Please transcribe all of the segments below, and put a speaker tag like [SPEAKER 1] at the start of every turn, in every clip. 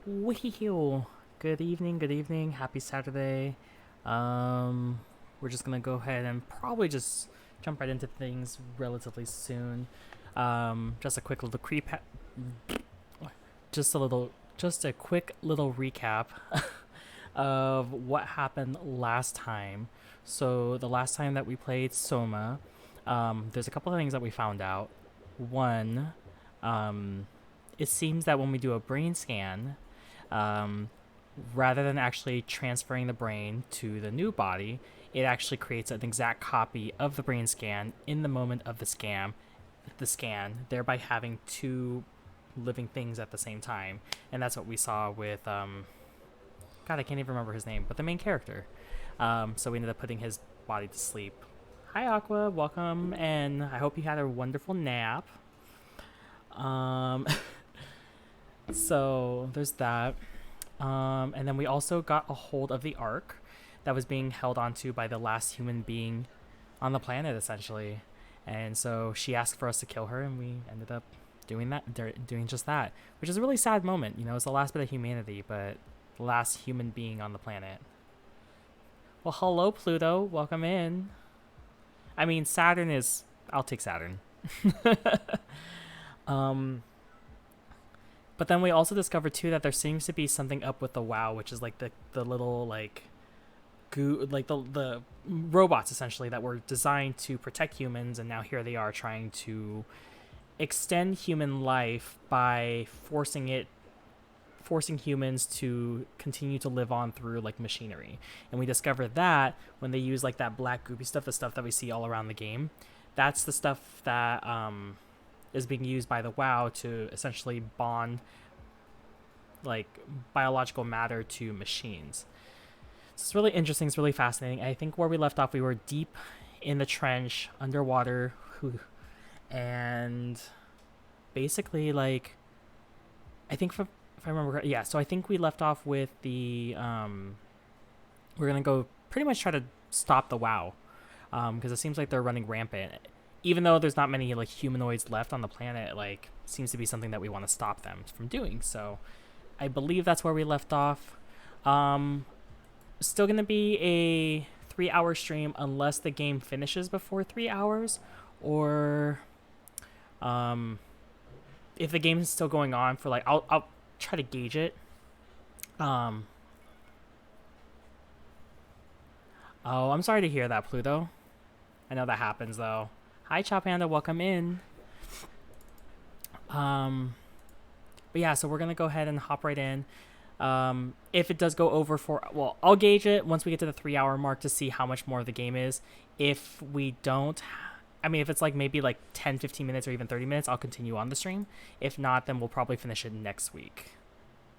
[SPEAKER 1] Wee-hoo. Good evening, happy Saturday. We're just gonna go ahead and probably just jump right into things relatively soon. Just a quick little just a quick little recap of what happened last time. So the last time that we played SOMA, there's a couple of things that we found out. One, it seems that when we do a brain scan, um, rather than actually transferring the brain to the new body, it actually creates an exact copy of the brain scan in the moment of the scan, thereby having two living things at the same time. And that's what we saw with God, I can't even remember his name, but the main character. So we ended up putting his body to sleep. Hi Aqua, welcome, and I hope you had a wonderful nap. Um, so there's that. And then we also got a hold of the Ark that was being held onto by the last human being on the planet, essentially. And so she asked for us to kill her, and we ended up doing just that, which is a really sad moment. You know, it's the last bit of humanity, but the last human being on the planet. Well, hello, Pluto. Welcome in. I mean, Saturn is... I'll take Saturn. But then we also discovered too that there seems to be something up with the WoW, which is like the little like goo, like the robots essentially that were designed to protect humans, and now here they are trying to extend human life by forcing humans to continue to live on through like machinery. And we discovered that when they use like that black goopy stuff, the stuff that we see all around the game, that's the stuff that is being used by the WoW to essentially bond like biological matter to machines. So it's really interesting. It's really fascinating. I think where we left off, we were deep in the trench underwater, and basically like I think if I remember, yeah. So I think we left off with the we're gonna go pretty much try to stop the WoW, because it seems like they're running rampant. Even though there's not many like humanoids left on the planet, like seems to be something that we want to stop them from doing. So I believe that's where we left off. Still gonna be a 3-hour stream unless the game finishes before 3 hours, or if the game is still going on for like I'll try to gauge it. Oh, I'm sorry to hear that, Pluto. I know that happens though. Hi, Chow Panda, welcome in. But yeah, so we're gonna go ahead and hop right in. If it does go over well, I'll gauge it once we get to the 3-hour mark to see how much more of the game is. If we don't, I mean, if it's like maybe like 10, 15 minutes or even 30 minutes, I'll continue on the stream. If not, then we'll probably finish it next week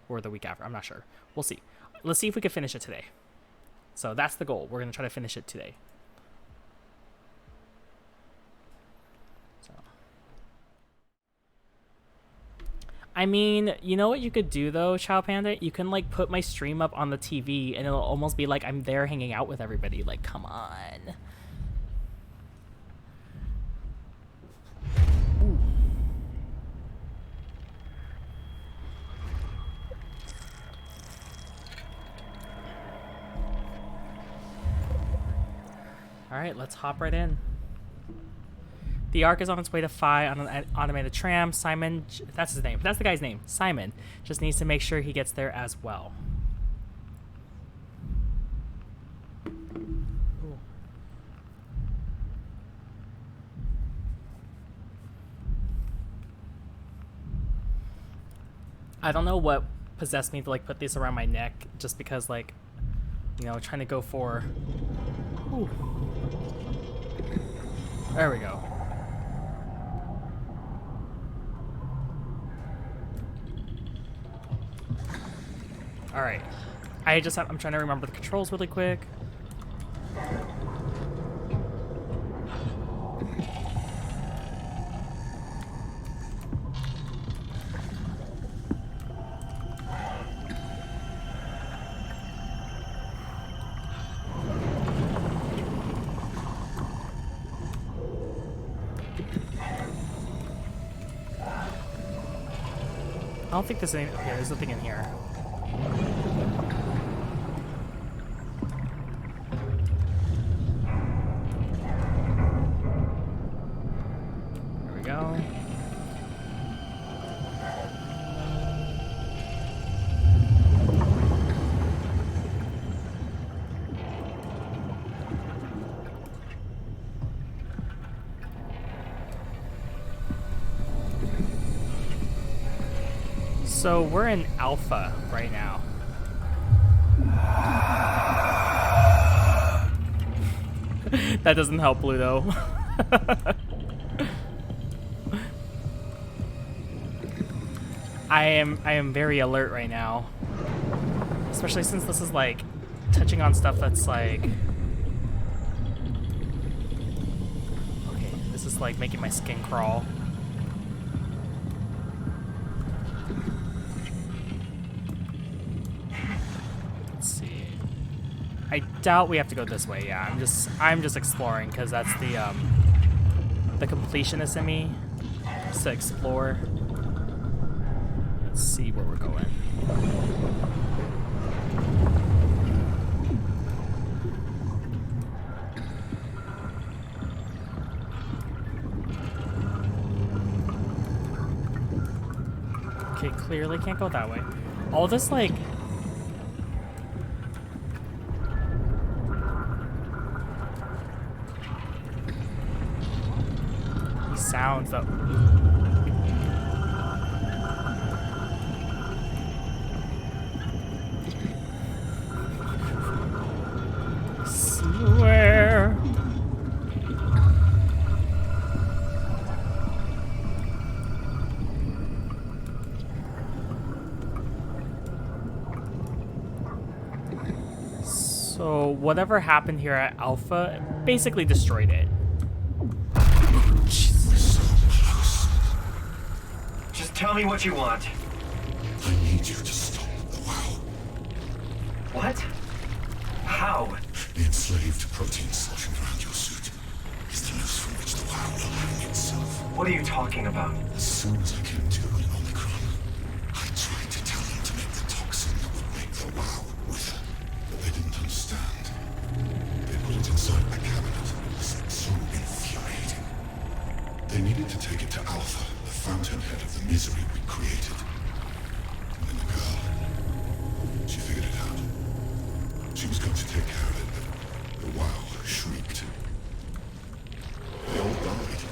[SPEAKER 1] or the week after. I'm not sure. We'll see. Let's see if we can finish it today. So that's the goal. We're gonna try to finish it today. I mean, you know what you could do though, Chow Panda? You can like put my stream up on the TV and it'll almost be like I'm there hanging out with everybody. Like, come on. Ooh. All right, let's hop right in. The Ark is on its way to Phi on an automated tram. Simon, that's his name. That's the guy's name. Simon just needs to make sure he gets there as well. Ooh. I don't know what possessed me to like put this around my neck, just because like, you know, trying to go for... Ooh. There we go. All right, I'm trying to remember the controls really quick. I don't think there's any. Okay, there's nothing in here. There we go. So we're in alpha right now. That doesn't help Pluto. I am very alert right now. Especially since this is like touching on stuff that's like, okay, this is like making my skin crawl. I doubt we have to go this way. Yeah, I'm just exploring because that's the completionist in me is to explore. Let's see where we're going. Okay, clearly can't go that way. All this like sounds though. Swear. So whatever happened here at Alpha basically destroyed it.
[SPEAKER 2] Tell me what you want.
[SPEAKER 3] I need you to stop the WoW.
[SPEAKER 2] What? How?
[SPEAKER 3] The enslaved protein sloshing around your suit is the noose from which the WoW will hang itself.
[SPEAKER 2] What are you talking about?
[SPEAKER 3] As soon as I came to an Omicron, I tried to tell them to make the toxin that would make the WoW wither, but they didn't understand. They put it inside my cabinet. It was so infuriating. They needed to take it to Alpha, the fountainhead of the misery we created. And then the girl, she figured it out. She was going to take care of it, but the WoW shrieked. They all died.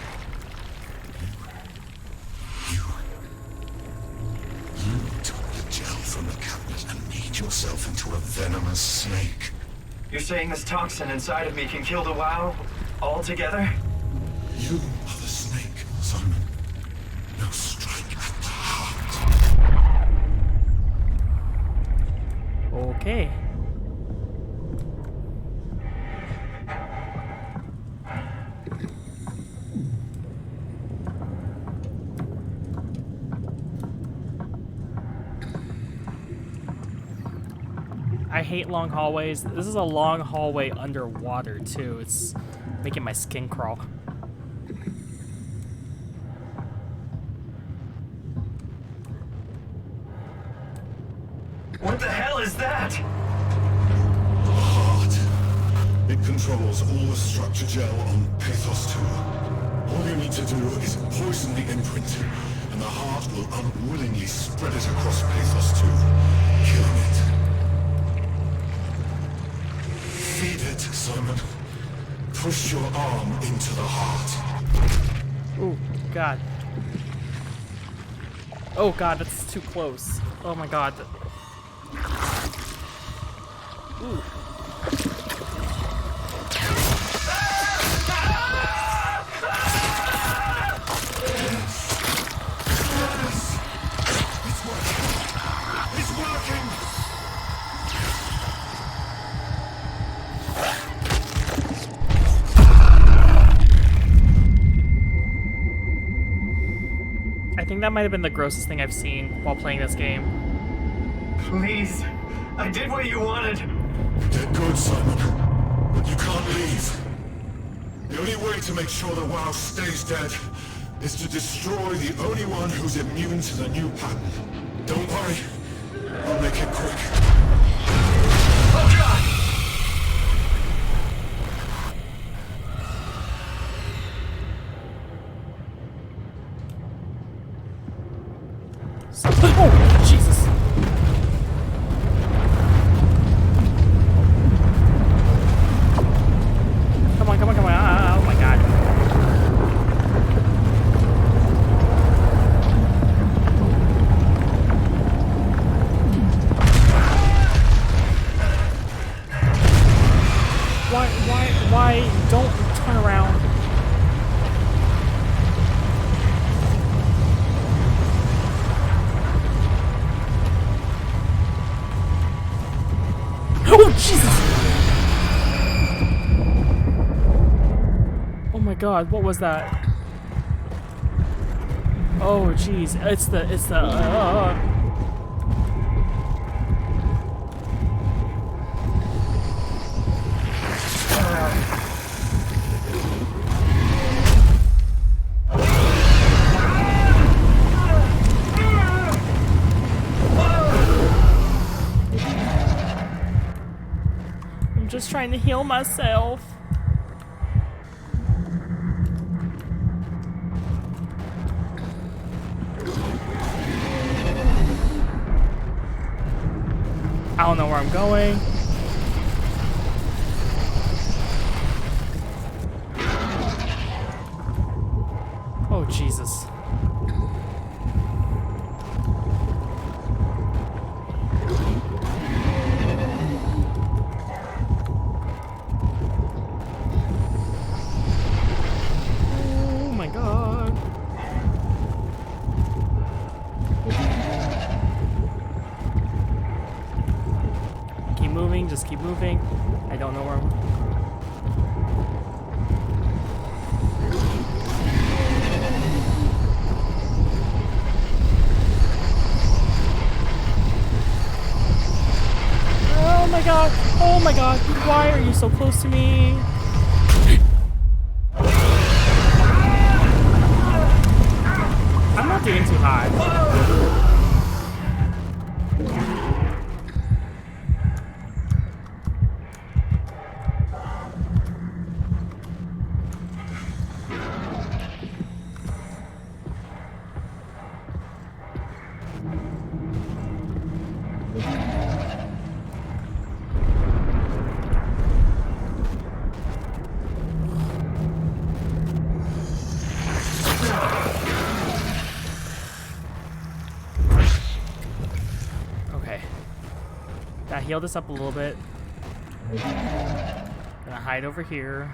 [SPEAKER 3] You took the gel from the cabinet and made yourself into a venomous snake.
[SPEAKER 2] You're saying this toxin inside of me can kill the WoW altogether?
[SPEAKER 3] You are the snake, Simon. Now strike at the heart.
[SPEAKER 1] Okay. I hate long hallways. This is a long hallway underwater too. It's making my skin crawl.
[SPEAKER 2] What the hell is that?
[SPEAKER 3] The heart. It controls all the structure gel on Pathos 2. All you need to do is poison the imprint, and the heart will unwillingly spread it across Pathos 2, killing it. Feed it, Simon. Push your arm into the heart.
[SPEAKER 1] Oh, God. Oh, God, that's too close. Oh, my God. Ooh.
[SPEAKER 3] It's working!
[SPEAKER 1] I think that might have been the grossest thing I've seen while playing this game.
[SPEAKER 2] Please. I did what you wanted.
[SPEAKER 3] Get good, Simon. But you can't leave. The only way to make sure the WoW stays dead is to destroy the only one who's immune to the new pattern. Don't worry. I'll make it quick.
[SPEAKER 2] Oh God!
[SPEAKER 1] Oh, Jesus. Come on, come on, come on. Oh my God. Why? Don't turn around. Oh, Jesus! Oh my God, what was that? Oh, jeez, it's the. I'm just trying to heal myself. I don't know where I'm going. Oh, Jesus. Oh my God. Keep moving, just keep moving. I don't know where I'm... Oh my God! Oh my God! Why are you so close to me? I'm not doing too hot. Okay. That healed us up a little bit. Gonna hide over here.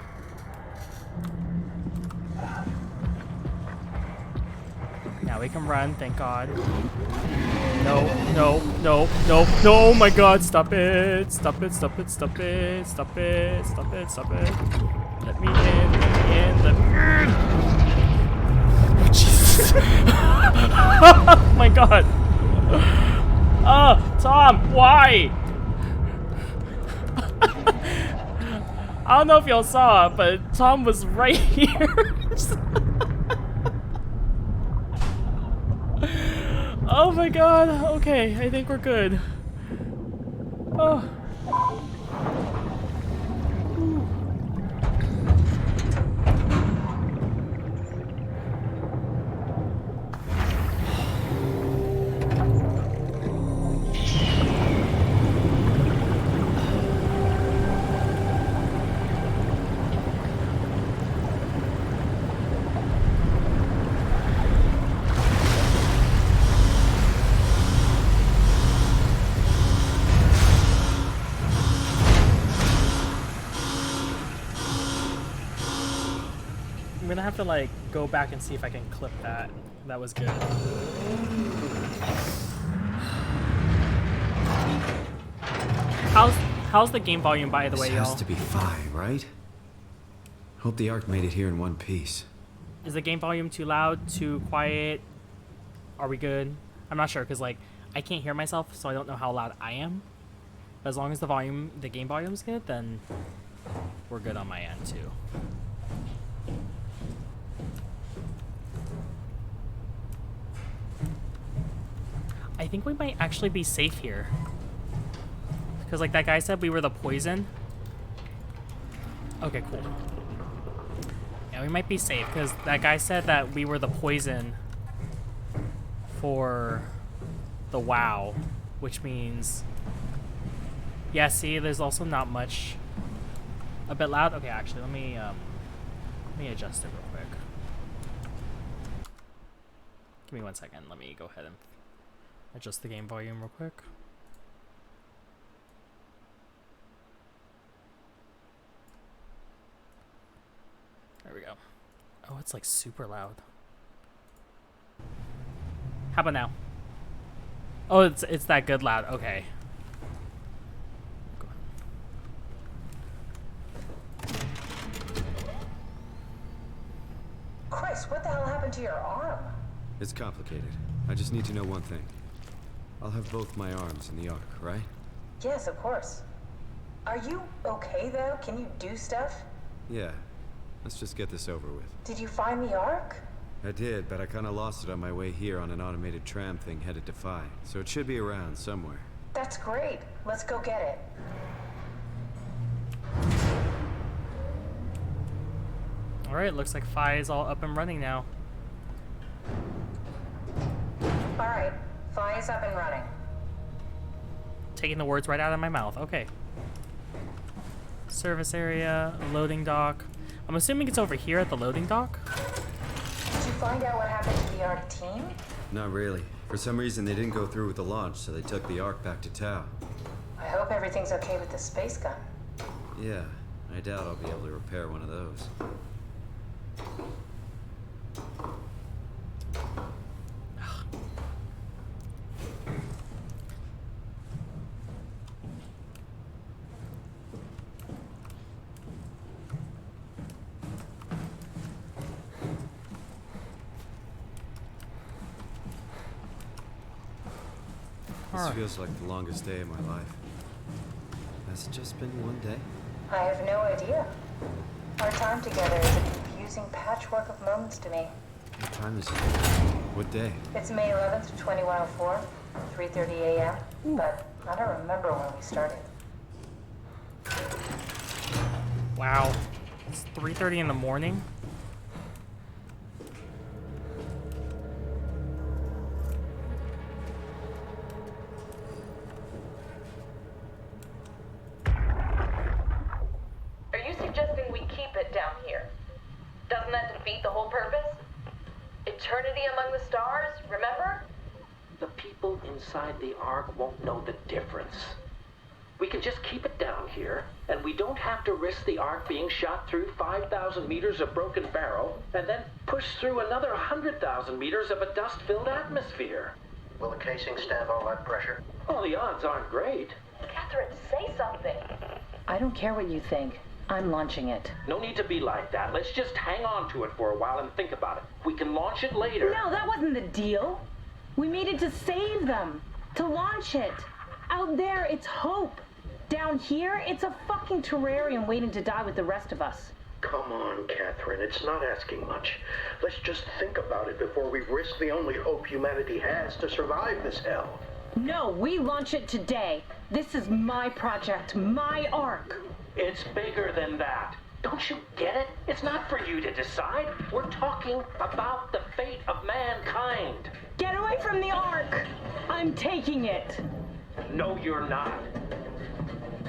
[SPEAKER 1] Now we can run, thank God. No, no, no, no, no, oh my God, stop it. Stop it, stop it, stop it, stop it, stop it, stop it. Let me in, let me in. Oh, Jesus. Oh my God. Oh, Tom, why? I don't know if y'all saw it, but Tom was right here. Oh my God. Okay, I think we're good. Oh. I'm gonna have to like go back and see if I can clip that. That was good. How's the game volume, by the way,
[SPEAKER 4] This has
[SPEAKER 1] y'all?
[SPEAKER 4] to be 5, right? Hope the Ark made it here in one piece.
[SPEAKER 1] Is the game volume too loud, too quiet? Are we good? I'm not sure, because like I can't hear myself, so I don't know how loud I am. But as long as the game volume's good, then we're good on my end too. I think we might actually be safe here. Because like that guy said we were the poison. Okay, cool. Yeah, we might be safe because that guy said that we were the poison for the WoW, which means, yeah, see, there's also not much. A bit loud. Okay, actually, let me adjust it real quick. Give me 1 second. Let me go ahead and adjust the game volume real quick. There we go. Oh, it's like super loud. How about now? Oh, it's that good loud. Okay.
[SPEAKER 5] Chris, what the hell happened to your arm?
[SPEAKER 4] It's complicated. I just need to know one thing. I'll have both my arms in the Ark, right?
[SPEAKER 5] Yes, of course. Are you okay, though? Can you do stuff?
[SPEAKER 4] Yeah. Let's just get this over with.
[SPEAKER 5] Did you find the Ark?
[SPEAKER 4] I did, but I kinda lost it on my way here on an automated tram thing headed to Phi. So it should be around somewhere.
[SPEAKER 5] That's great. Let's go get it.
[SPEAKER 1] Alright, looks like Phi is all up and running now.
[SPEAKER 5] Alright, Phi is up and running.
[SPEAKER 1] Taking the words right out of my mouth. Okay. Service area, loading dock. I'm assuming it's over here at the loading dock.
[SPEAKER 5] Did you find out what happened to the Ark team?
[SPEAKER 4] Not really. For some reason, they didn't go through with the launch, so they took the Ark back to Tau.
[SPEAKER 5] I hope everything's okay with the space gun.
[SPEAKER 4] Yeah, I doubt I'll be able to repair one of those. This feels like the longest day of my life. Has it just been one day?
[SPEAKER 5] I have no idea. Our time together is a confusing patchwork of moments to me.
[SPEAKER 4] What time is it? What day?
[SPEAKER 5] It's May 11th, 2104, 3:30 a.m., but I don't remember when we started.
[SPEAKER 1] Wow. It's 3:30 in the morning.
[SPEAKER 6] Are you suggesting we keep it down here? Doesn't that defeat the whole purpose? Eternity among the stars, remember?
[SPEAKER 7] The people inside the Ark won't know the difference. We can just keep it down here, and we don't have to risk the Ark being shot through 5,000 meters of broken barrel, and then push through another 100,000 meters of a dust-filled atmosphere.
[SPEAKER 8] Will the casing stand all that pressure?
[SPEAKER 7] Well, the odds aren't great.
[SPEAKER 6] Catherine, say something.
[SPEAKER 9] I don't care what you think. I'm launching it.
[SPEAKER 7] No need to be like that. Let's just hang on to it for a while and think about it. We can launch it later.
[SPEAKER 9] No, that wasn't the deal. We made it to save them, to launch it. Out there, it's hope. Down here, it's a fucking terrarium waiting to die with the rest of us.
[SPEAKER 8] Come on, Catherine. It's not asking much. Let's just think about it before we risk the only hope humanity has to survive this hell.
[SPEAKER 9] No, we launch it today. This is my project, my Ark.
[SPEAKER 7] It's bigger than that. Don't you get it? It's not for you to decide. We're talking about the fate of mankind.
[SPEAKER 9] Get away from the Ark! I'm taking it.
[SPEAKER 7] No, you're not.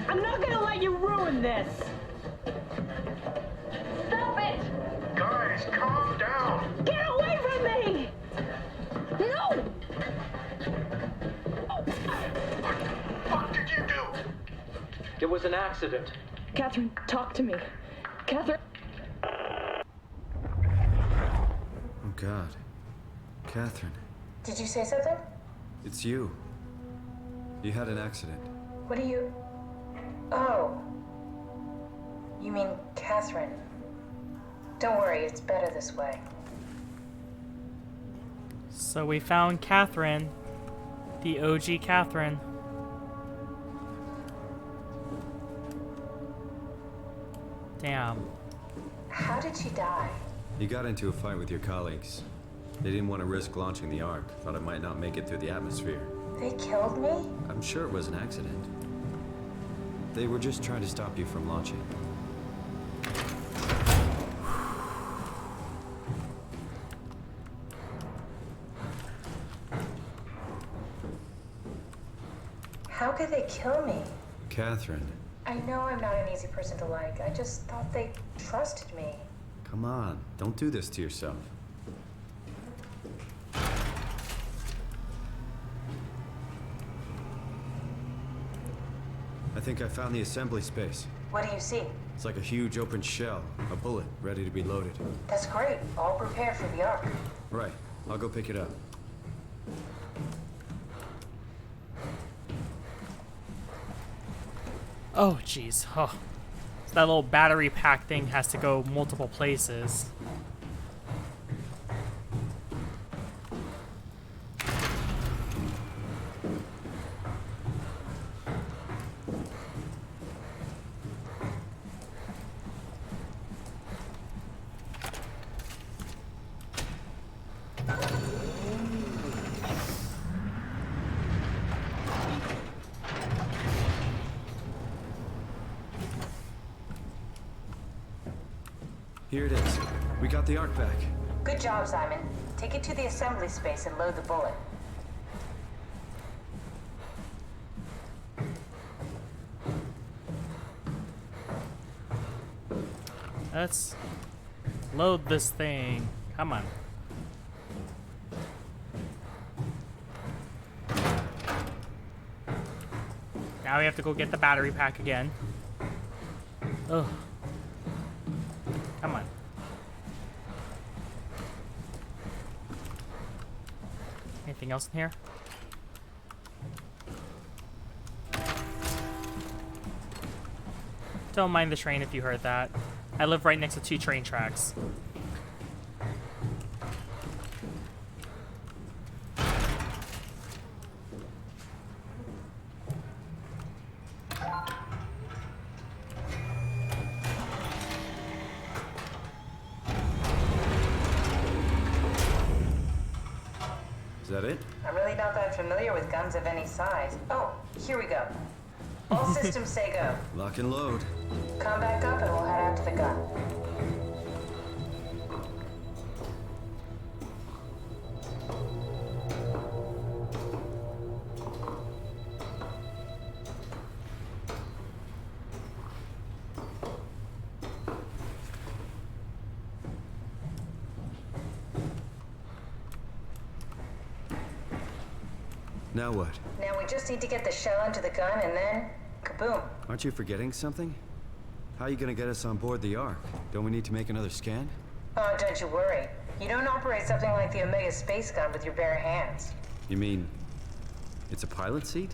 [SPEAKER 9] I'm not gonna let you ruin this.
[SPEAKER 6] Stop it!
[SPEAKER 8] Guys, calm down.
[SPEAKER 9] Get away from me! No!
[SPEAKER 8] What did you do?
[SPEAKER 7] It was an accident.
[SPEAKER 9] Catherine, talk to me. Catherine.
[SPEAKER 4] Oh God. Catherine,
[SPEAKER 5] Did you say something?
[SPEAKER 4] it's you. You had an accident.
[SPEAKER 5] What do you... Oh. You mean Catherine. Don't worry, it's better this way.
[SPEAKER 1] So we found Catherine. The OG Catherine. Damn.
[SPEAKER 5] How did she die?
[SPEAKER 4] You got into a fight with your colleagues. They didn't want to risk launching the Ark. Thought it might not make it through the atmosphere.
[SPEAKER 5] They killed me?
[SPEAKER 4] I'm sure it was an accident. They were just trying to stop you from launching.
[SPEAKER 5] How could they kill me?
[SPEAKER 4] Catherine,
[SPEAKER 5] I know I'm not an easy person to like. I just thought they trusted me.
[SPEAKER 4] come on. Don't do this to yourself. I think I found the assembly space.
[SPEAKER 5] What do you see?
[SPEAKER 4] It's like a huge open shell, a bullet ready to be loaded.
[SPEAKER 5] That's great. All prepared for the Ark.
[SPEAKER 4] Right, I'll go pick it up.
[SPEAKER 1] Oh, jeez. Oh. So that little battery pack thing has to go multiple places.
[SPEAKER 4] Here it is. We got the Ark back.
[SPEAKER 5] Good job, Simon. Take it to the assembly space and load the bullet.
[SPEAKER 1] Let's load this thing. Come on. Now we have to go get the battery pack again. Ugh. Come on. Anything else in here? Don't mind the train if you heard that. I live right next to 2 train tracks.
[SPEAKER 4] Is that it?
[SPEAKER 5] I'm really not that familiar with guns of any size. Oh, here we go. All systems say go.
[SPEAKER 4] Lock and load.
[SPEAKER 5] Come back up and we'll head out to the gun.
[SPEAKER 4] Now what?
[SPEAKER 5] Now we just need to get the shell into the gun and then, kaboom.
[SPEAKER 4] Aren't you forgetting something? How are you gonna get us on board the Ark? Don't we need to make another scan?
[SPEAKER 5] Oh, don't you worry. You don't operate something like the Omega space gun with your bare hands.
[SPEAKER 4] You mean it's a pilot seat?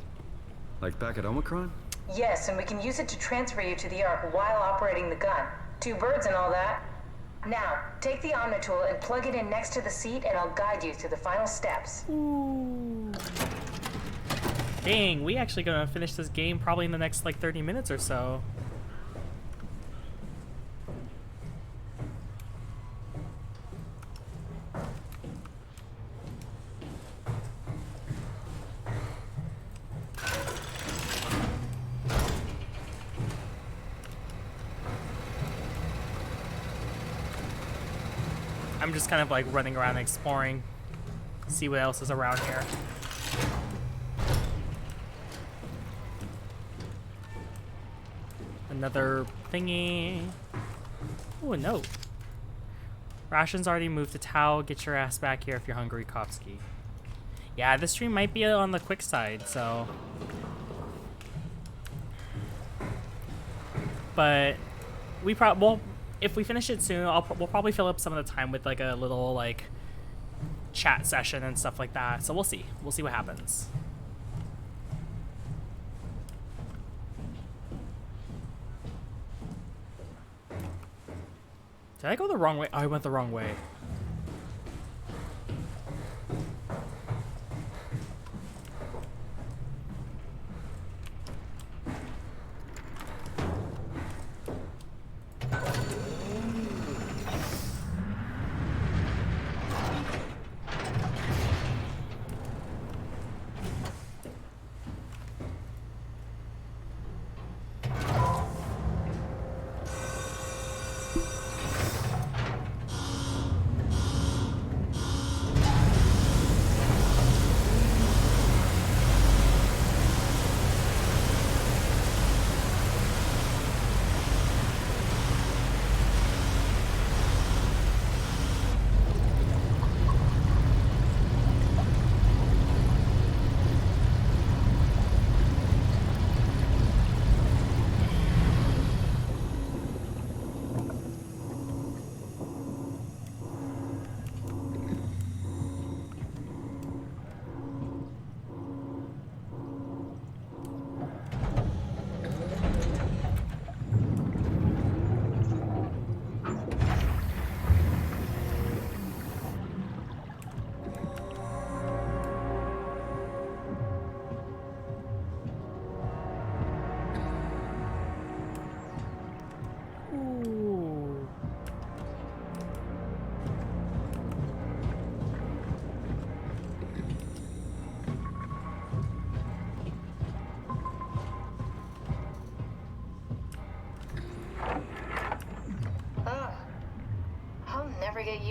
[SPEAKER 4] Like back at Omicron?
[SPEAKER 5] Yes, and we can use it to transfer you to the Ark while operating the gun. 2 birds and all that. Now, take the Omnitool and plug it in next to the seat and I'll guide you through the final steps.
[SPEAKER 1] Dang, we actually gonna finish this game probably in the next like 30 minutes or so. I'm just kind of like running around exploring, see what else is around here. Another thingy. Ooh, a note. Rations already moved to Tau. Get your ass back here if you're hungry, Kopsky. Yeah, this stream might be on the quick side, so. But we well, if we finish it soon, we'll probably fill up some of the time with like a little like chat session and stuff like that. So we'll see. We'll see what happens. Did I go the wrong way? Oh, I went the wrong way.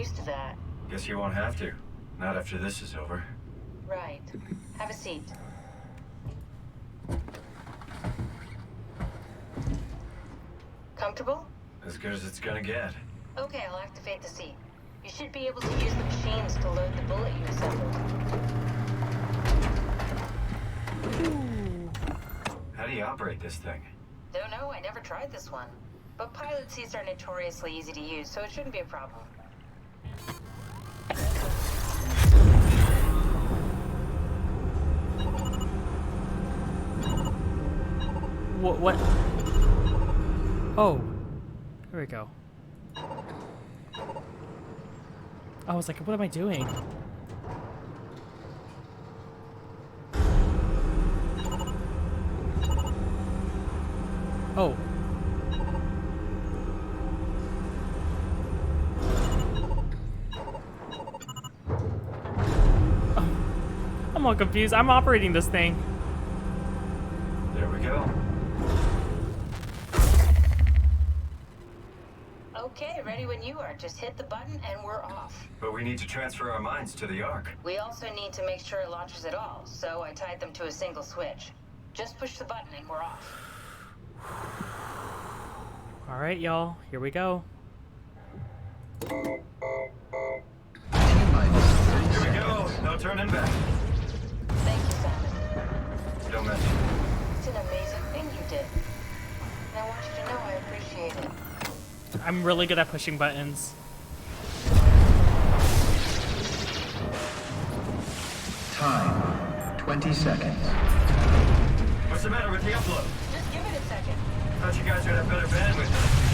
[SPEAKER 5] used to that.
[SPEAKER 2] Guess you won't have to. Not after this is over.
[SPEAKER 5] Right. Have a seat. Comfortable?
[SPEAKER 2] As good as it's gonna get.
[SPEAKER 5] Okay, I'll activate the seat. You should be able to use the machines to load the bullet you assembled.
[SPEAKER 2] How do you operate this thing?
[SPEAKER 5] Don't know, I never tried this one. But pilot seats are notoriously easy to use, so it shouldn't be a problem.
[SPEAKER 1] What? Oh. Here we go. I was like, what am I doing? Oh. I'm all confused. I'm operating this thing.
[SPEAKER 2] There we go.
[SPEAKER 5] Okay, ready when you are. Just hit the button and we're off.
[SPEAKER 2] But we need to transfer our minds to the Ark.
[SPEAKER 5] We also need to make sure it launches at all, so I tied them to a single switch. Just push the button and we're off.
[SPEAKER 1] Alright, y'all. Here we go.
[SPEAKER 2] Here we go. No turning back.
[SPEAKER 5] Thank you, Simon.
[SPEAKER 2] Don't mention it.
[SPEAKER 5] It's an amazing thing you did. And I want you to know I appreciate it.
[SPEAKER 1] I'm really good at pushing buttons.
[SPEAKER 10] Time, 20 seconds.
[SPEAKER 2] What's the matter with the upload?
[SPEAKER 5] Just give it a second.
[SPEAKER 2] Thought you guys would have better bandwidth.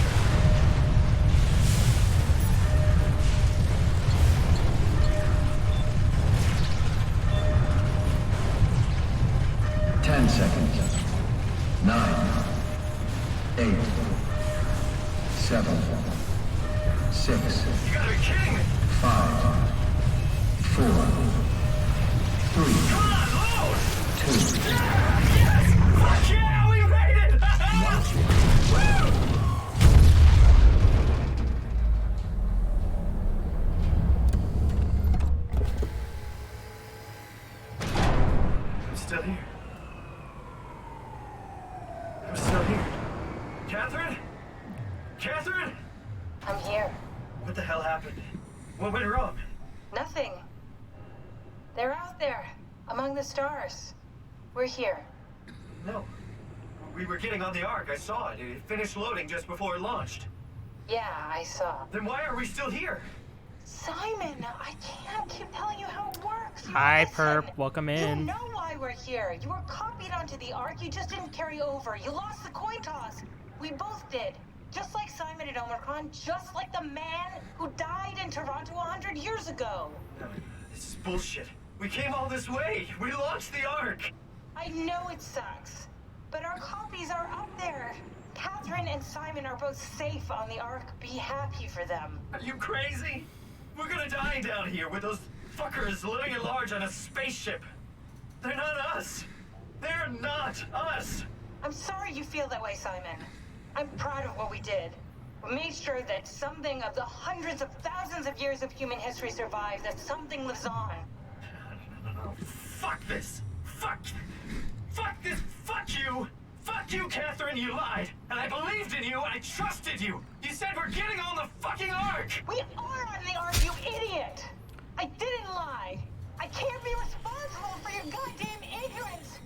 [SPEAKER 10] 10 seconds. 9, 8, 7, 6,
[SPEAKER 2] You gotta be kidding me!
[SPEAKER 10] 5, 4, 3,
[SPEAKER 2] Come on, load!
[SPEAKER 10] 2,
[SPEAKER 2] Yes! Fuck yeah, we made it! Woo! I'm still here. I'm still here. Catherine? Catherine?
[SPEAKER 5] I'm here.
[SPEAKER 2] What the hell happened? What went wrong?
[SPEAKER 5] Nothing. They're out there, among the stars. We're here.
[SPEAKER 2] No. We were getting on the Ark. I saw it. It finished loading just before it launched.
[SPEAKER 5] Yeah, I saw.
[SPEAKER 2] Then why are we still here?
[SPEAKER 5] Simon, I can't keep telling you how it works.
[SPEAKER 1] Hi,
[SPEAKER 5] Listen.
[SPEAKER 1] Perp. Welcome
[SPEAKER 5] You
[SPEAKER 1] in.
[SPEAKER 5] know why we're here. You were copied onto the Ark. You just didn't carry over. You lost the coin toss. We both did. Just like Simon and Omicron. Just like the man who died in Toronto 100 years ago.
[SPEAKER 2] This is bullshit. We came all this way. We launched the Ark.
[SPEAKER 5] I know it sucks, but our copies are up there. Catherine and Simon are both safe on the Ark. Be happy for them.
[SPEAKER 2] Are you crazy? We're gonna die down here with those fuckers living at large on a spaceship. They're not us. They're not us.
[SPEAKER 5] I'm sorry you feel that way, Simon. I'm proud of what we did. We made sure that something of the hundreds of thousands of years of human history survives, that something lives on.
[SPEAKER 2] No. Fuck this. Fuck this. Fuck you. Fuck you, Catherine. You lied. And I believed in you. I trusted you. You said we're getting on the fucking Ark.
[SPEAKER 5] We are on the Ark, you idiot! I didn't lie. I can't be responsible for your goddamn ignorance.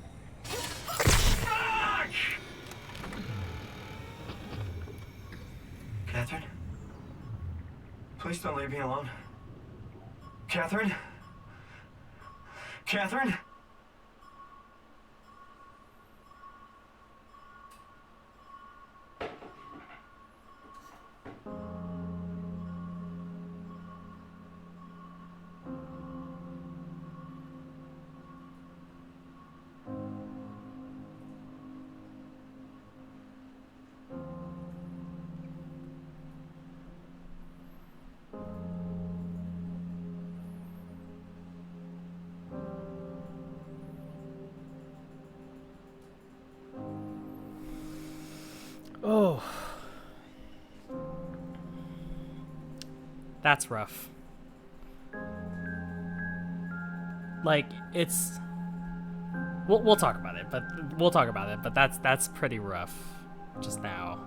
[SPEAKER 5] You
[SPEAKER 2] Fuck! Catherine? Please don't leave me alone. Catherine? Catherine?
[SPEAKER 1] Oh. That's rough. Like, it's... We'll talk about it, but that's pretty rough just now.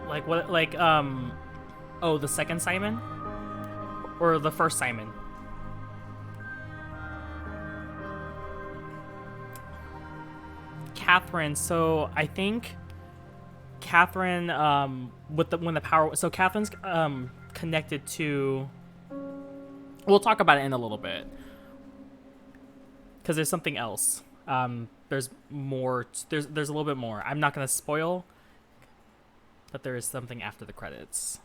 [SPEAKER 1] Like what? Like oh, the second Simon, or the first Simon? Catherine. So I think Catherine with the when the power. So Catherine's connected to. We'll talk about it in a little bit because there's something else. There's more. There's a little bit more. I'm not gonna spoil. But there is something after the credits.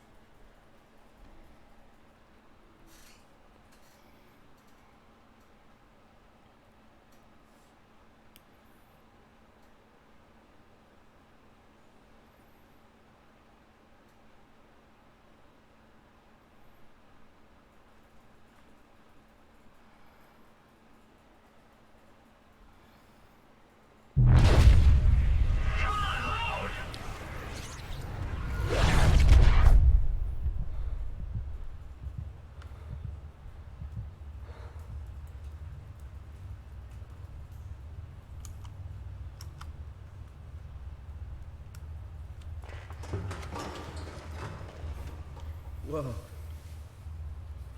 [SPEAKER 4] Whoa.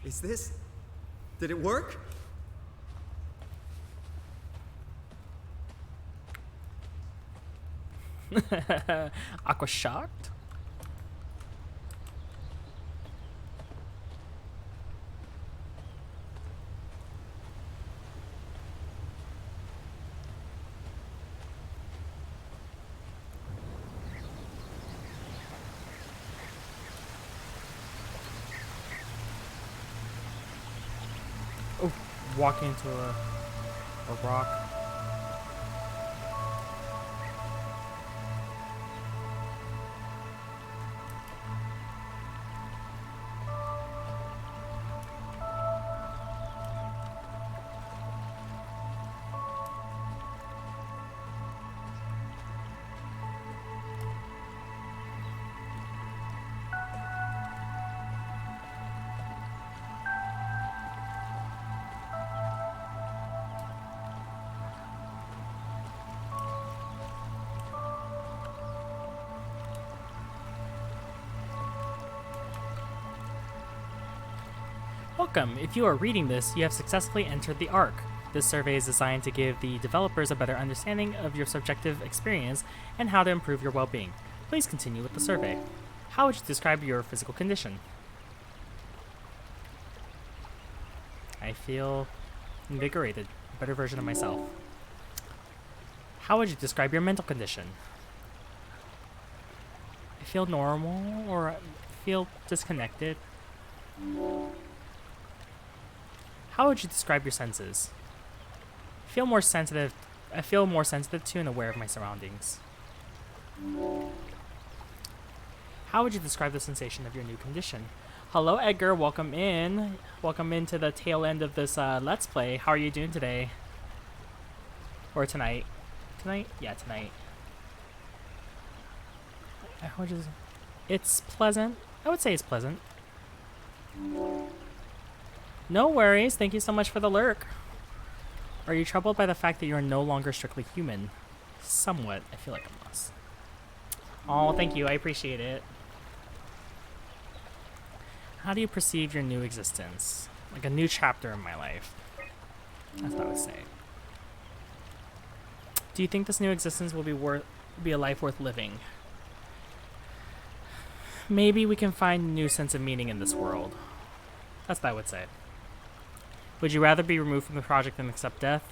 [SPEAKER 4] Is this... Did it work?
[SPEAKER 1] Aqua shocked? Oh, walking into a rock. Welcome! If you are reading this, you have successfully entered the Ark. This survey is designed to give the developers a better understanding of your subjective experience and how to improve your well-being. Please continue with the survey. How would you describe your physical condition? I feel invigorated, a better version of myself. How would you describe your mental condition? I feel normal or feel disconnected. How would you describe your senses? I feel more sensitive to and aware of my surroundings. How would you describe the sensation of your new condition? Hello, Edgar. Welcome in. Welcome into the tail end of this Let's Play. How are you doing today? Or tonight? Tonight? Yeah, tonight. It's pleasant. I would say it's pleasant. No worries. Thank you so much for the lurk. Are you troubled by the fact that you are no longer strictly human? Somewhat. I feel like I'm lost. Oh, thank you. I appreciate it. How do you perceive your new existence? Like a new chapter in my life. That's what I would say. Do you think this new existence will be a life worth living? Maybe we can find a new sense of meaning in this world. That's what I would say. Would you rather be removed from the project than accept death?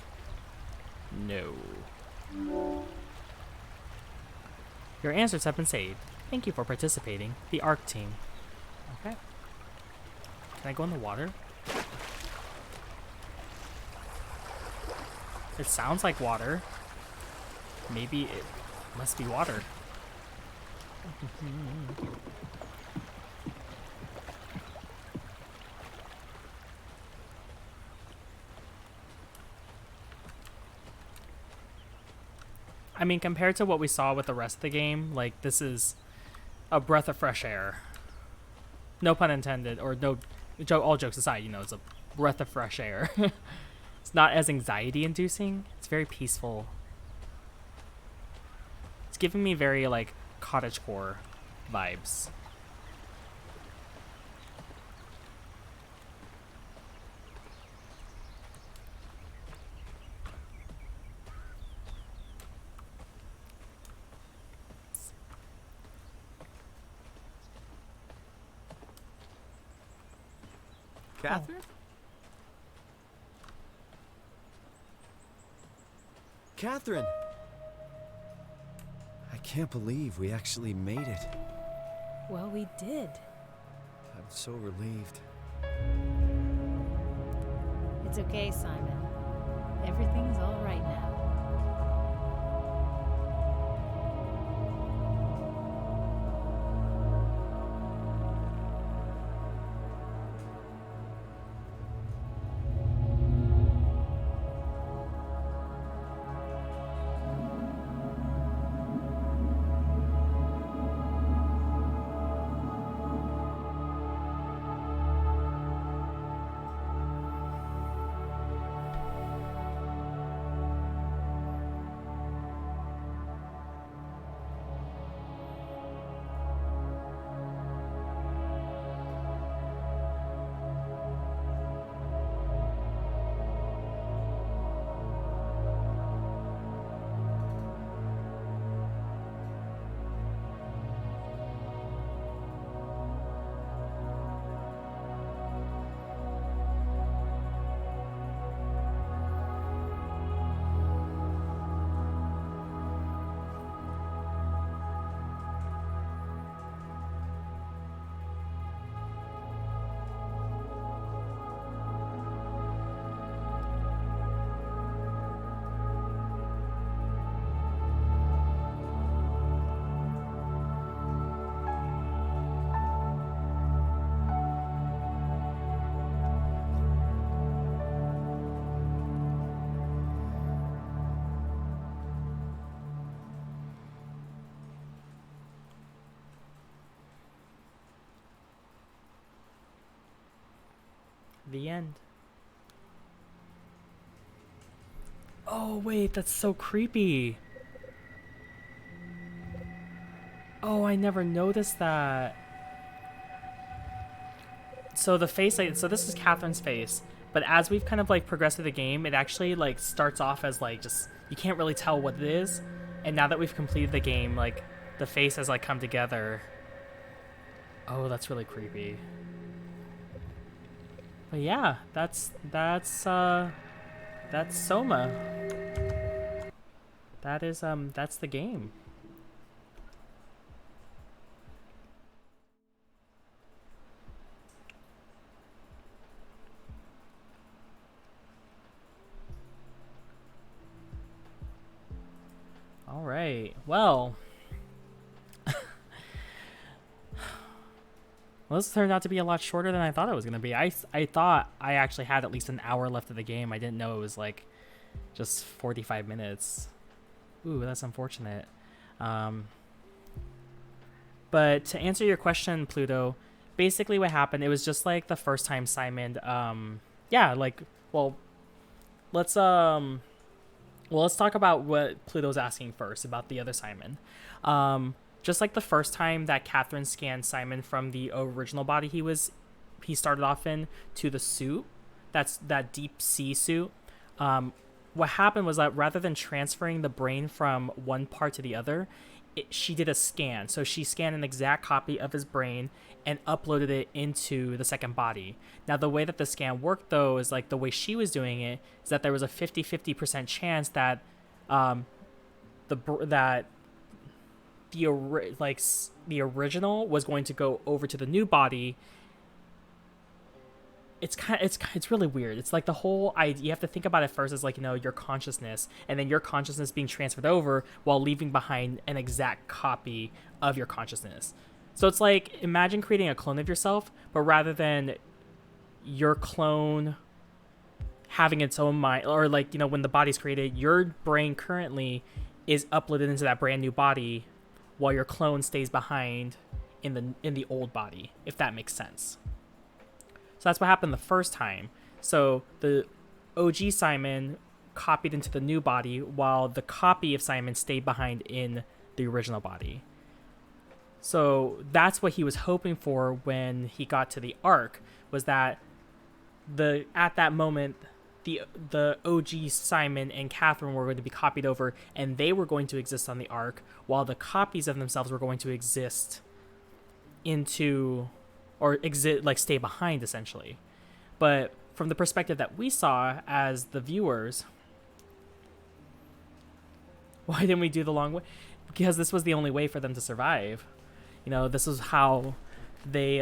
[SPEAKER 1] No. Your answers have been saved. Thank you for participating. The ARC team. Okay. Can I go in the water? It sounds like water. Maybe it must be water. I mean, compared to what we saw with the rest of the game, like, this is a breath of fresh air. No pun intended, or no, all jokes aside, you know, it's a breath of fresh air. It's not as anxiety-inducing. It's very peaceful. It's giving me very, like, cottagecore vibes.
[SPEAKER 4] Catherine? Catherine! I can't believe we actually made it.
[SPEAKER 11] Well, we did.
[SPEAKER 4] I'm so relieved.
[SPEAKER 11] It's okay, Simon. Everything's all right now.
[SPEAKER 1] The end. Oh, wait, that's so creepy. Oh, I never noticed that. So the face, so this is Catherine's face, but as we've kind of like progressed through the game, it actually like starts off as like just, you can't really tell what it is. And now that we've completed the game, like the face has like come together. Oh, that's really creepy. But yeah, that's SOMA. That is that's the game. All right. Well, well, this turned out to be a lot shorter than I thought it was going to be. I thought I actually had at least an hour left of the game. I didn't know it was like just 45 minutes. Ooh, that's unfortunate. But to answer your question, Pluto, basically what happened, it was just like the first time Simon, yeah, like, well, let's talk about what Pluto's asking first about the other Simon. just like the first time that Catherine scanned Simon from the original body he started off in to the suit, that's that deep sea suit. What happened was that rather than transferring the brain from one part to the other, she did a scan. So she scanned an exact copy of his brain and uploaded it into the second body. Now, the way that the scan worked, though, is like the way she was doing it is that there was a 50-50% chance that the original was going to go over to the new body. It's really weird. It's like the whole idea. You have to think about it first as like, you know, your consciousness, and then your consciousness being transferred over while leaving behind an exact copy of your consciousness. So it's like, imagine creating a clone of yourself, but rather than your clone having its own mind, or like, you know, when the body's created, your brain currently is uploaded into that brand new body while your clone stays behind in the old body, if that makes sense. So that's what happened the first time. So the OG Simon copied into the new body while the copy of Simon stayed behind in the original body. So that's what he was hoping for when he got to the Ark, was that at that moment the OG Simon and Catherine were going to be copied over, and they were going to exist on the Ark, while the copies of themselves were going to exist stay behind, essentially. But from the perspective that we saw as the viewers, why didn't we do the long way? Because this was the only way for them to survive. You know, this is how they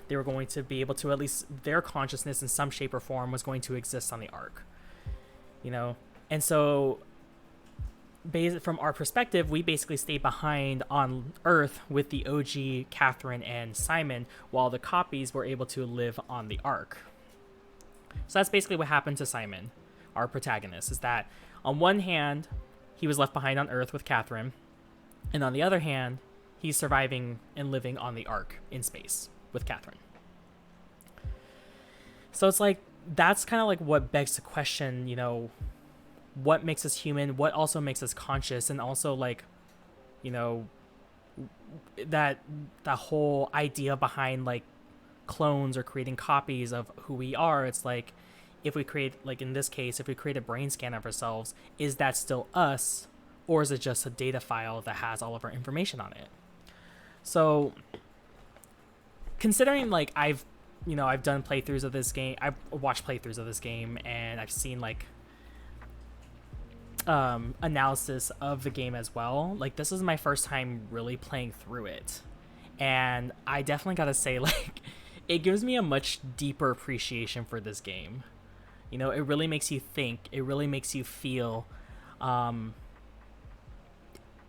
[SPEAKER 1] were going to be able to, at least their consciousness in some shape or form was going to exist on the Ark. You know, and so from our perspective, we basically stayed behind on Earth with the OG Catherine and Simon, while the copies were able to live on the Ark. So that's basically what happened to Simon, our protagonist, is that on one hand, he was left behind on Earth with Catherine, and on the other hand, he's surviving and living on the Ark in space with Catherine. So it's like, that's kind of like what begs the question, you know, what makes us human, what also makes us conscious, and also, like, you know, that whole idea behind like clones or creating copies of who we are. It's like, if we create, like in this case, if we create a brain scan of ourselves, is that still us, or is it just a data file that has all of our information on it? So considering, like, I've done playthroughs of this game, I've watched playthroughs of this game, and I've seen like analysis of the game as well. Like, this is my first time really playing through it, and I definitely gotta say, like, it gives me a much deeper appreciation for this game. You know, it really makes you think, it really makes you feel,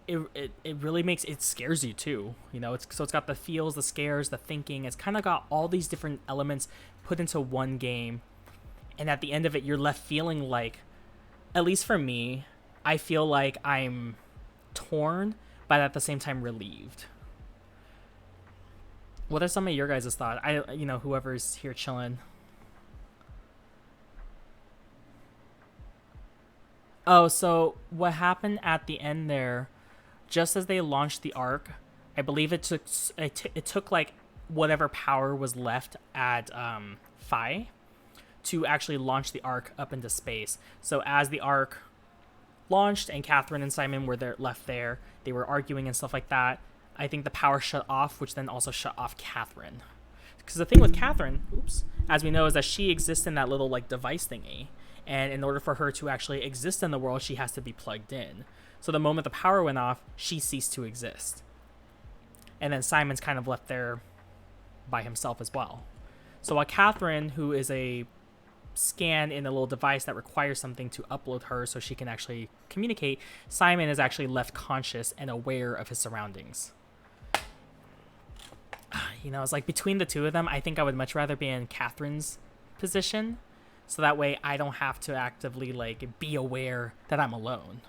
[SPEAKER 1] it really makes, it scares you too, you know. It's got the feels, the scares, the thinking. It's kind of got all these different elements put into one game, and at the end of it, you're left feeling like, at least for me, I feel like I'm torn, but at the same time relieved. What are some of your guys' thoughts? Whoever's here chilling. Oh, so what happened at the end there, just as they launched the Ark, I believe it took like whatever power was left at Phi to actually launch the Ark up into space. So as the Ark launched and Catherine and Simon were left there, they were arguing and stuff like that, I think the power shut off, which then also shut off Catherine. Because the thing with Catherine, as we know, is that she exists in that little like device thingy. And in order for her to actually exist in the world, she has to be plugged in. So the moment the power went off, she ceased to exist. And then Simon's kind of left there by himself as well. So while Catherine, who is a scan in a little device that requires something to upload her so she can actually communicate, Simon is actually left conscious and aware of his surroundings. You know, it's like between the two of them, I think I would much rather be in Catherine's position, so that way I don't have to actively like be aware that I'm alone.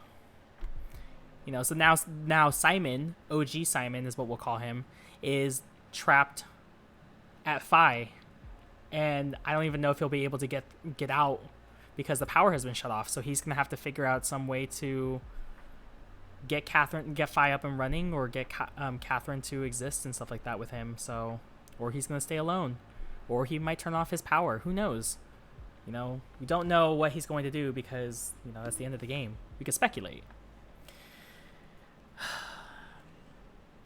[SPEAKER 1] You know, so now Simon, OG Simon is what we'll call him, is trapped at Phi, and I don't even know if he'll be able to get out because the power has been shut off. So he's gonna have to figure out some way to get Fi up and running, or get Catherine to exist and stuff like that with him. So, or he's gonna stay alone, or he might turn off his power. Who knows? You know, we don't know what he's going to do because, you know, that's the end of the game. We could speculate.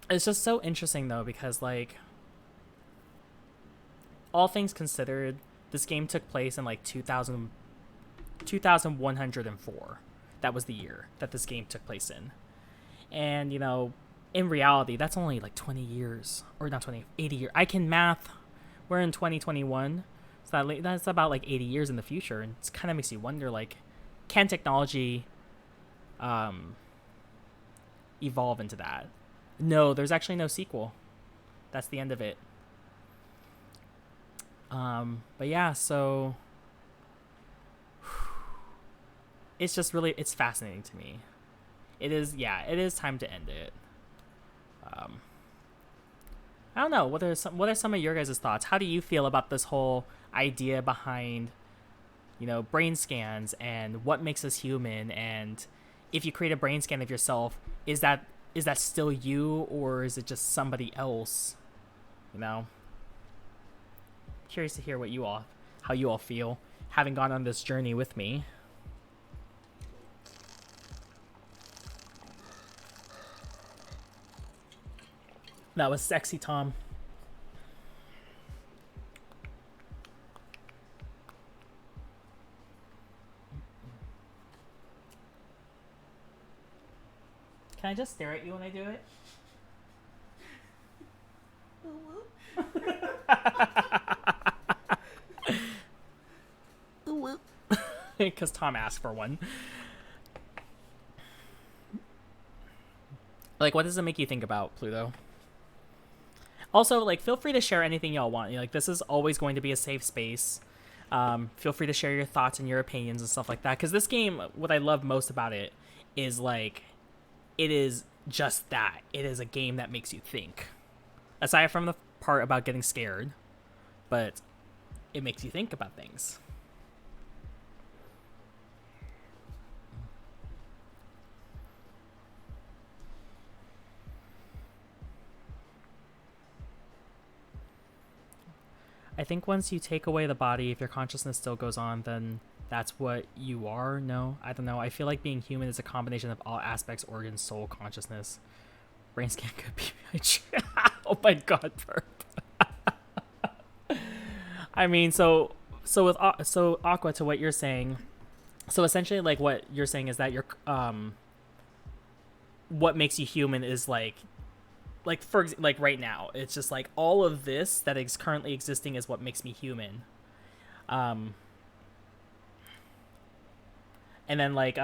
[SPEAKER 1] It's just so interesting though, because like, all things considered, this game took place in like 2104. That was the year that this game took place in. And, you know, in reality, that's only like 20 years, or not 20, 80 years. I can math. We're in 2021. So that's about like 80 years in the future. And it kind of makes you wonder, like, can technology evolve into that? No, there's actually no sequel. That's the end of it. But yeah, so it's just really, it's fascinating to me. It is time to end it. I don't know. What are some of your guys' thoughts? How do you feel about this whole idea behind, you know, brain scans and what makes us human? And if you create a brain scan of yourself, is that still you, or is it just somebody else? You know, curious to hear how you all feel, having gone on this journey with me. That was sexy, Tom. Can I just stare at you when I do it? Because Tom asked for one. Like, what does it make you think about, Pluto? Also, like, feel free to share anything y'all want. Like, this is always going to be a safe space. Feel free to share your thoughts and your opinions and stuff like that. Because this game, what I love most about it is, like, it is just that. It is a game that makes you think. Aside from the part about getting scared, but it makes you think about things. I think once you take away the body, if your consciousness still goes on, then that's what you are. No, I don't know. I feel like being human is a combination of all aspects: organs, soul, consciousness. Brain scan could be oh my god, Perp. I mean, so Aqua, to what you're saying, so essentially, like, what you're saying is that you're what makes you human is like right now, it's just like all of this that is currently existing is what makes me human. And then like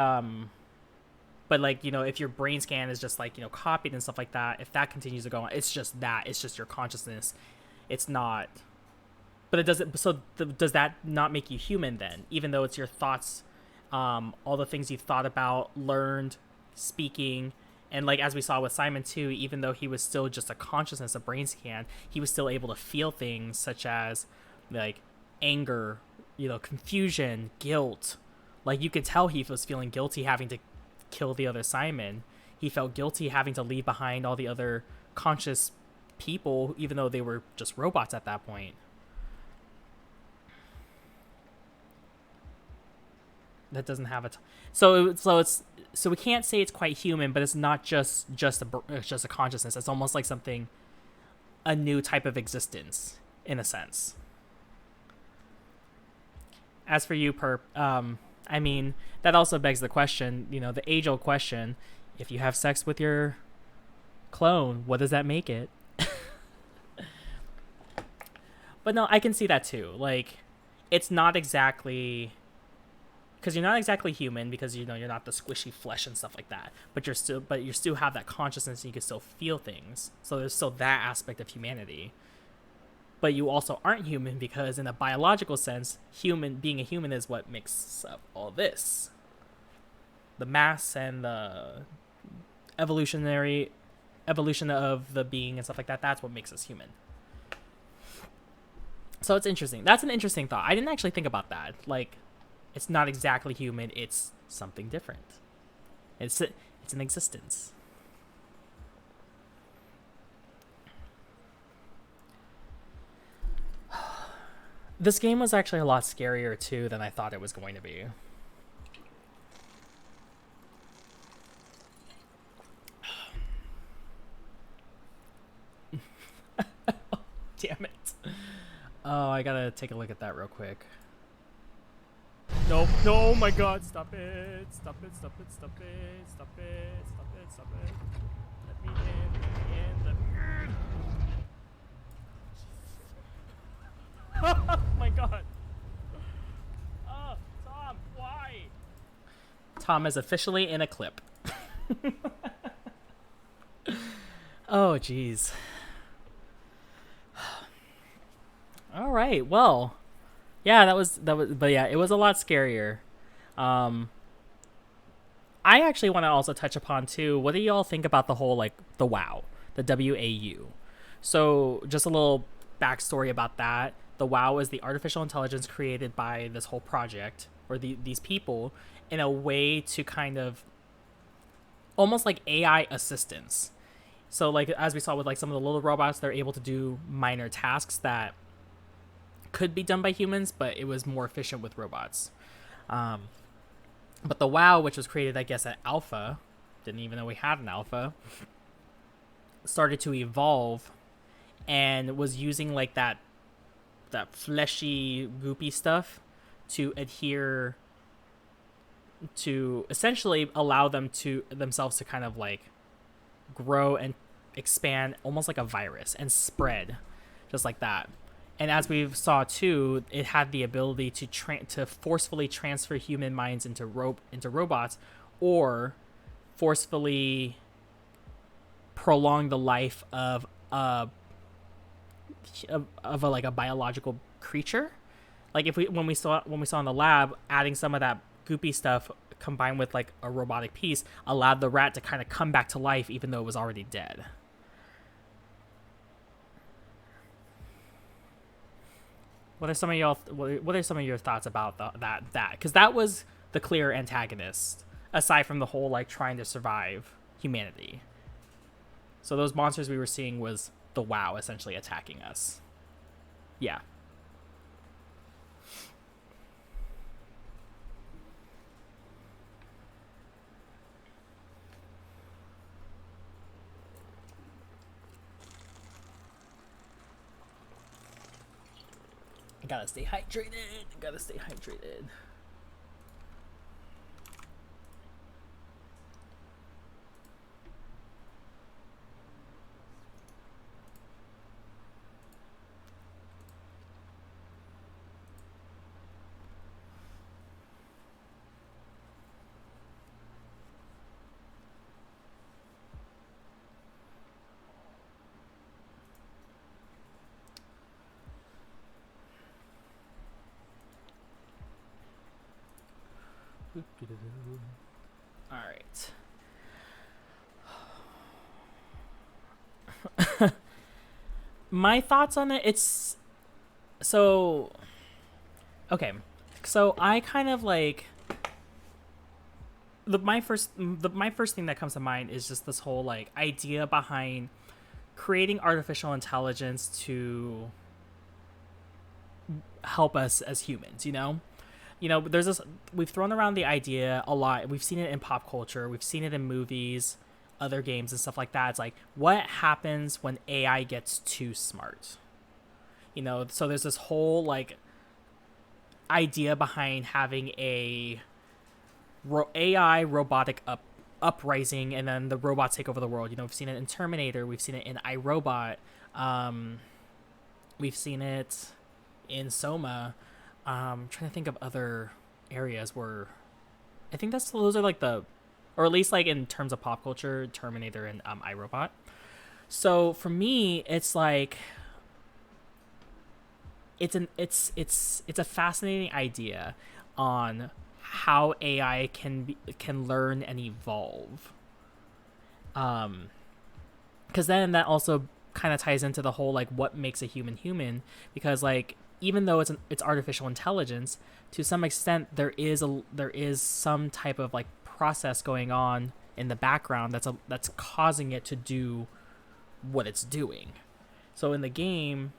[SPEAKER 1] but like, you know, if your brain scan is just like, you know, copied and stuff like that, if that continues to go on, it's just your consciousness. It's not, but it doesn't, so does that not make you human then, even though it's your thoughts, all the things you've thought about, learned, speaking? And like, as we saw with Simon too, even though he was still just a consciousness, a brain scan, he was still able to feel things such as like anger, you know, confusion, guilt. Like, you could tell he was feeling guilty having to kill the other Simon. He felt guilty having to leave behind all the other conscious people, even though they were just robots at that point. That doesn't have so we can't say it's quite human, but it's not just a consciousness. It's almost like something, a new type of existence in a sense. As for you, Perp, I mean, that also begs the question, you know, the age-old question: if you have sex with your clone, what does that make it? But no, I can see that too. Like, it's not exactly, because you're not exactly human, because, you know, you're not the squishy flesh and stuff like that, but you still have that consciousness, and you can still feel things. So there's still that aspect of humanity. But you also aren't human, because in a biological sense, being a human is what makes up all this. The mass and the evolution of the being and stuff like that, that's what makes us human. So it's interesting. That's an interesting thought. I didn't actually think about that. Like, it's not exactly human, it's something different. It's in existence. This game was actually a lot scarier too than I thought it was going to be. Damn it. Oh, I gotta take a look at that real quick. Nope. No, oh my god, stop it. Stop it, stop it, stop it, stop it, stop it, stop it. Let me in, let me in, let me in. Oh my god. Oh, Tom, why? Tom is officially in a clip. Oh, jeez. All right, well, yeah, that was, but yeah, it was a lot scarier. I actually want to also touch upon too, what do y'all think about the whole, like, the WoW, the WAU? So just a little backstory about that. The WoW is the artificial intelligence created by this whole project, or these people, in a way to kind of almost like AI assistance. So like, as we saw with like some of the little robots, they're able to do minor tasks that could be done by humans, but it was more efficient with robots. But the WoW, which was created, I guess, at alpha, didn't even know we had an alpha, started to evolve and was using like that fleshy, goopy stuff to adhere to essentially allow themselves to kind of like grow and expand almost like a virus and spread just like that. And as we saw too, it had the ability to forcefully transfer human minds into robots, or forcefully prolong the life of a like a biological creature. Like when we saw in the lab, adding some of that goopy stuff combined with like a robotic piece allowed the rat to kind of come back to life even though it was already dead. What are some of y'all? What are some of your thoughts about that? Because that was the clear antagonist, aside from the whole like trying to survive humanity. So those monsters we were seeing was the WoW essentially attacking us. Yeah. Gotta stay hydrated. Gotta stay hydrated. All right. My thoughts on it, it's so okay. So I kind of like my first thing that comes to mind is just this whole like idea behind creating artificial intelligence to help us as humans, there's this, we've thrown around the idea a lot. We've seen it in pop culture. We've seen it in movies, other games and stuff like that. It's like, what happens when AI gets too smart? So there's this whole like idea behind having a AI robotic uprising, and then the robots take over the world. We've seen it in Terminator. We've seen it in iRobot. We've seen it in SOMA. Trying to think of other areas where I think those are like or at least like in terms of pop culture, Terminator and iRobot. So for me, it's like it's a fascinating idea on how AI can learn and evolve. Because then that also kind of ties into the whole like what makes a human, because like even though it's artificial intelligence, to some extent there is some type of like process going on in the background that's causing it to do what it's doing. So in the game,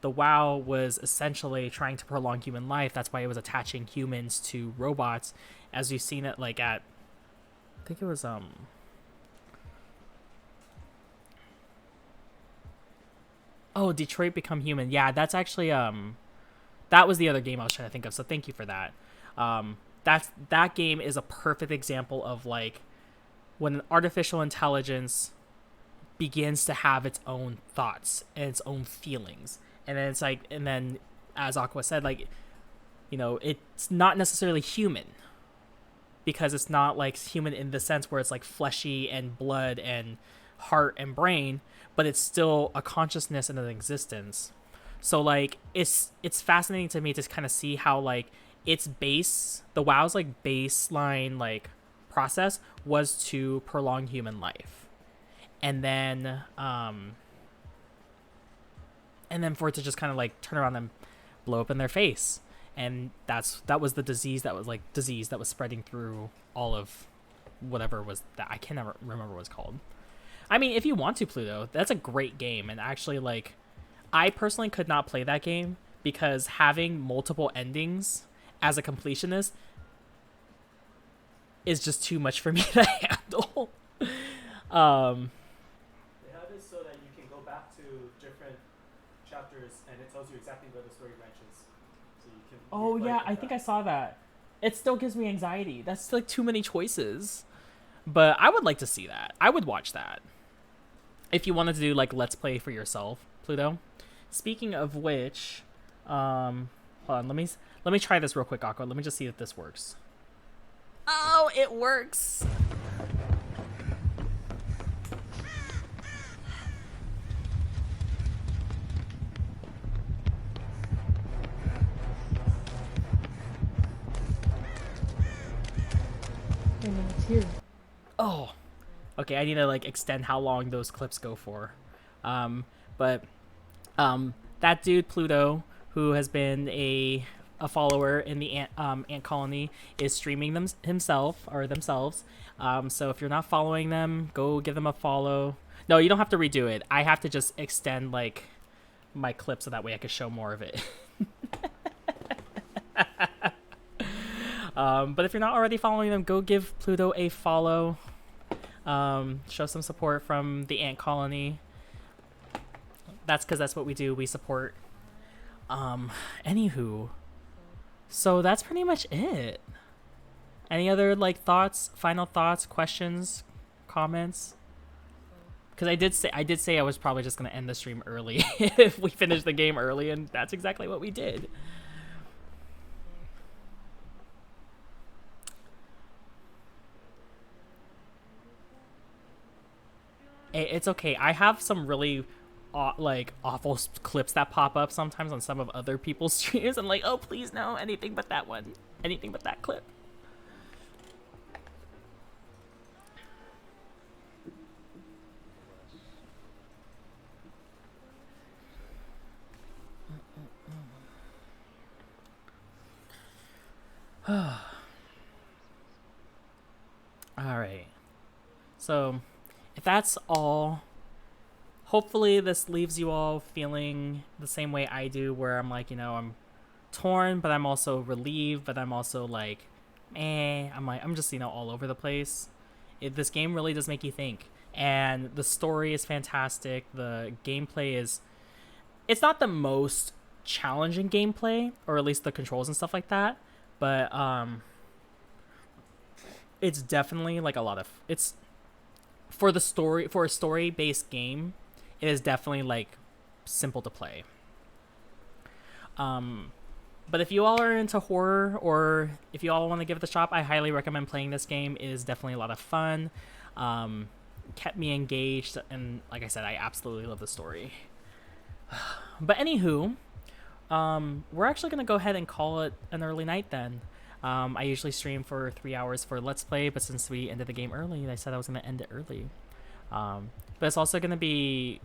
[SPEAKER 1] the WoW was essentially trying to prolong human life. That's why it was attaching humans to robots, as you've seen it like at, I think it was oh, Detroit Become Human. Yeah, that's actually that was the other game I was trying to think of. So thank you for that. That game is a perfect example of like when an artificial intelligence begins to have its own thoughts and its own feelings. And then it's like, and then as Aqua said, like, you know, it's not necessarily human because it's not like human in the sense where it's like fleshy and blood and heart and brain, but it's still a consciousness and an existence. So like, it's fascinating to me to kind of see how like the WoW's like baseline like process was to prolong human life. And then for it to just kind of like turn around and blow up in their face. And that was the disease that was spreading through all of whatever was that. I can never remember what it's called. I mean, if you want to, Pluto, that's a great game. And actually, like, I personally could not play that game because having multiple endings as a completionist is just too much for me to handle.
[SPEAKER 12] They have it so that you can go back to different chapters and it tells you exactly where the story branches. So you can.
[SPEAKER 1] Oh yeah, I think I saw that. It still gives me anxiety. That's like too many choices. But I would like to see that. I would watch that. If you wanted to do like Let's Play for yourself, Pluto. Speaking of which, hold on, let me try this real quick, Aqua. Let me just see if this works. Oh, it works.
[SPEAKER 9] And now it's here.
[SPEAKER 1] Oh, okay. I need to like extend how long those clips go for. But that dude Pluto, who has been a follower in the ant colony, is streaming themselves. So if you're not following them, go give them a follow. No, you don't have to redo it. I have to just extend like my clip so that way I can show more of it. But if you're not already following them, go give Pluto a follow. Show some support from the ant colony. That's because that's what we do. We support. Anywho, so that's pretty much it. Any other like thoughts, final thoughts, questions, comments? Because I did say I was probably just gonna end the stream early if we finished the game early, and that's exactly what we did. It's okay. I have some really like awful clips that pop up sometimes on some of other people's streams. I'm like, oh please no, anything but that one, anything but that clip. All right, so if that's all, hopefully this leaves you all feeling the same way I do, where I'm like, you know, I'm torn, but I'm also relieved, but I'm also like, I'm just, you know, all over the place. This game really does make you think, and the story is fantastic. The gameplay it's not the most challenging gameplay, or at least the controls and stuff like that, but it's definitely like it's for a story-based game, it is definitely like simple to play. But if you all are into horror, or if you all want to give it a shot, I highly recommend playing this game. It is definitely a lot of fun. Kept me engaged, and like I said, I absolutely love the story. But anywho, we're actually gonna go ahead and call it an early night then. I usually stream for 3 hours for Let's Play, but since we ended the game early, I said I was going to end it early. But it's also going to be,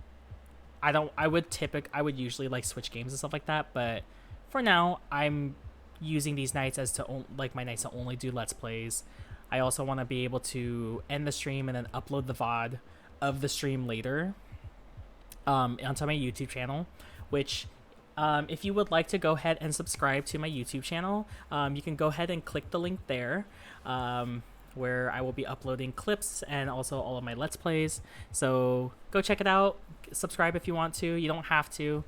[SPEAKER 1] I would usually like switch games and stuff like that, but for now, I'm using these nights as like my nights to only do Let's Plays. I also want to be able to end the stream and then upload the VOD of the stream later onto my YouTube channel, which if you would like to go ahead and subscribe to my YouTube channel, you can go ahead and click the link there, where I will be uploading clips and also all of my Let's Plays. So go check it out. Subscribe if you want to. You don't have to.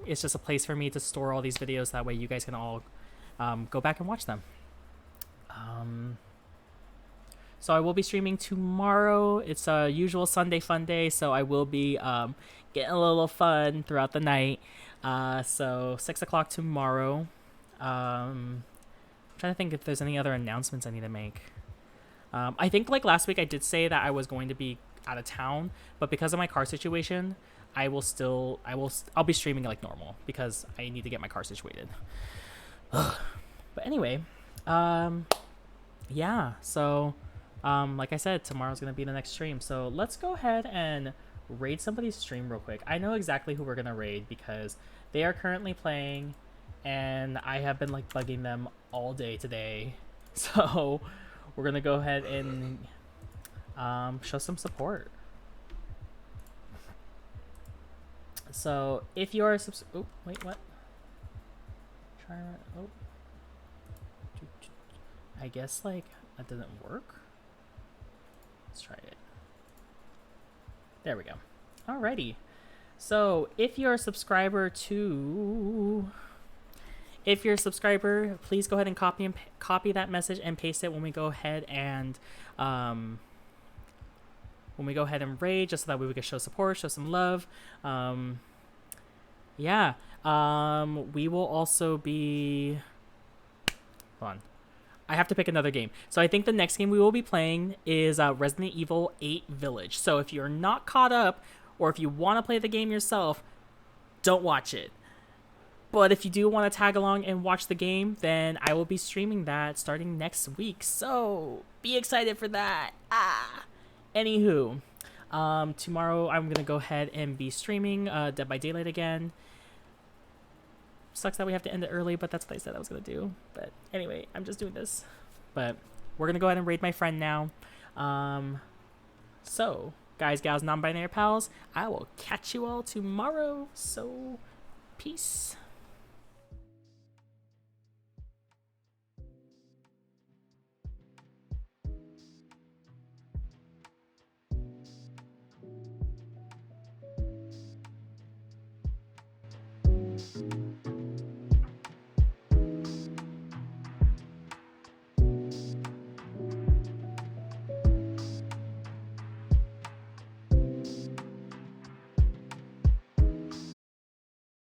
[SPEAKER 1] It's just a place for me to store all these videos. That way you guys can all go back and watch them. So I will be streaming tomorrow. It's a usual Sunday fun day, so I will be getting a little fun throughout the night. So 6 o'clock tomorrow. I'm trying to think if there's any other announcements I need to make. I think like last week I did say that I was going to be out of town, but because of my car situation, I'll be streaming like normal because I need to get my car situated. But anyway, yeah, so like I said, tomorrow's gonna be the next stream, so let's go ahead and raid somebody's stream real quick. I know exactly who we're gonna raid because they are currently playing and I have been like bugging them all day today. So we're gonna go ahead and show some support. So if you are oh wait, what? Oh, I guess like that doesn't work. Let's try it. There we go. Alrighty. So if you're a subscriber, please go ahead and copy that message and paste it when we go ahead and raid, just so that way we can show support, show some love. Yeah. We will also be. Hold on. I have to pick another game. So I think the next game we will be playing is Resident Evil 8 Village. So if you're not caught up, or if you want to play the game yourself, don't watch it. But if you do want to tag along and watch the game, then I will be streaming that starting next week. So be excited for that. Anywho, tomorrow I'm going to go ahead and be streaming Dead by Daylight again. Sucks that we have to end it early, but that's what I said I was going to do. But anyway, I'm just doing this. But we're going to go ahead and raid my friend now. So, guys, gals, non-binary pals, I will catch you all tomorrow. So, peace.